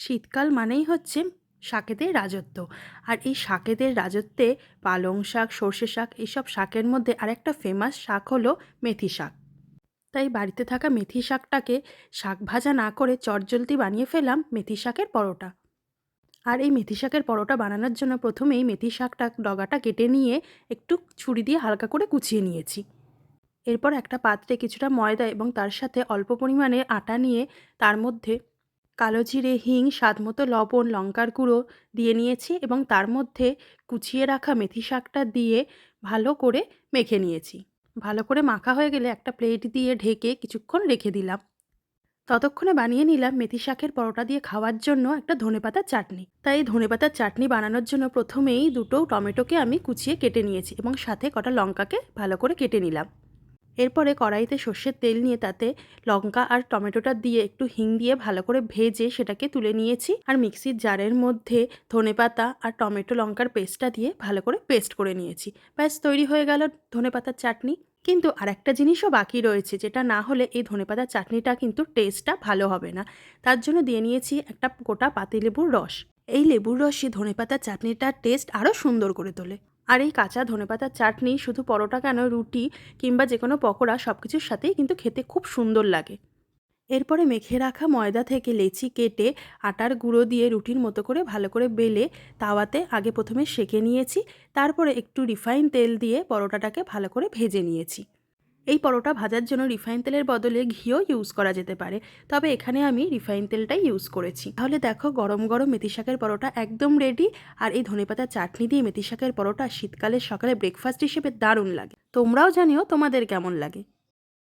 শীতকাল মানেই হচ্ছে শাকেদের রাজত্ব। আর এই শাকেদের রাজত্বে পালং শাক, সর্ষে শাক এইসব শাকের মধ্যে আরেকটা ফেমাস শাক হলো মেথি শাক। তাই বাড়িতে থাকা মেথি শাকটাকে শাক ভাজা না করে চটজলদি বানিয়ে ফেললাম মেথি শাকের পরোটা। আর এই মেথি শাকের পরোটা বানানোর জন্য প্রথমেই মেথি শাকটা ডগাটা কেটে নিয়ে একটু ছুরি দিয়ে হালকা করে কুচিয়ে নিয়েছি। এরপর একটা পাত্রে কিছুটা ময়দা এবং তার সাথে অল্প পরিমাণে আটা নিয়ে তার মধ্যে কালো জিরে, হিং, স্বাদমতো লবণ, লঙ্কার গুঁড়ো দিয়ে নিয়েছি এবং তার মধ্যে কুচিয়ে রাখা মেথি শাকটা দিয়ে ভালো করে মেখে নিয়েছি। ভালো করে মাখা হয়ে গেলে একটা প্লেট দিয়ে ঢেকে কিছুক্ষণ রেখে দিলাম। ততক্ষণে বানিয়ে নিলাম মেথি শাকের পরোটা দিয়ে খাওয়ার জন্য একটা ধনেপাতার চাটনি। তাই এই ধনেপাতার চাটনি বানানোর জন্য প্রথমেই দুটো টমেটোকে আমি কুচিয়ে কেটে নিয়েছি এবং সাথে কটা লঙ্কাকে ভালো করে কেটে নিলাম। এরপরে কড়াইতে সর্ষের তেল নিয়ে তাতে লঙ্কা আর টমেটোটা দিয়ে একটু হিং দিয়ে ভালো করে ভেজে সেটাকে তুলে নিয়েছি। আর মিক্সির জারের মধ্যে ধনেপাতা আর টমেটো লঙ্কার পেস্টটা দিয়ে ভালো করে পেস্ট করে নিয়েছি। ব্যাস তৈরি হয়ে গেল ধনেপাতার চাটনি। কিন্তু আরেকটা জিনিসও বাকি রয়েছে, যেটা না হলে এই ধনেপাতার চাটনিটা কিন্তু টেস্টটা ভালো হবে না। তার জন্য দিয়ে নিয়েছি একটা গোটা পাতিলেবুর রস। এই লেবুর রসে ধনেপাতার চাটনিটার টেস্ট আরও সুন্দর করে তোলে। আর এই কাঁচা ধনেপাতার চাটনি শুধু পরোটা কেন, রুটি কিংবা যে কোনো পকোড়া সব কিছুর সাথেই কিন্তু খেতে খুব সুন্দর লাগে। এরপরে মেখে রাখা ময়দা থেকে লেচি কেটে আটার গুঁড়ো দিয়ে রুটির মতো করে ভালো করে বেলে তাওয়াতে আগে প্রথমে সেঁকে নিয়েছি। তারপরে একটু রিফাইন তেল দিয়ে পরোটাটাকে ভালো করে ভেজে নিয়েছি। এই পরোটা ভাজার জন্য রিফাইন তেলের বদলে ঘিও ইউজ করা যেতে পারে, তবে এখানে আমি রিফাইন তেলটাই ইউজ করেছি। তাহলে দেখো, গরম গরম মেথি শাকের পরোটা একদম রেডি। আর এই ধনেপাতার চাটনি দিয়ে মেথি শাকের পরোটা শীতকালের সকালে ব্রেকফাস্ট হিসেবে দারুণ লাগে। তোমরাও জানিও তোমাদের কেমন লাগে।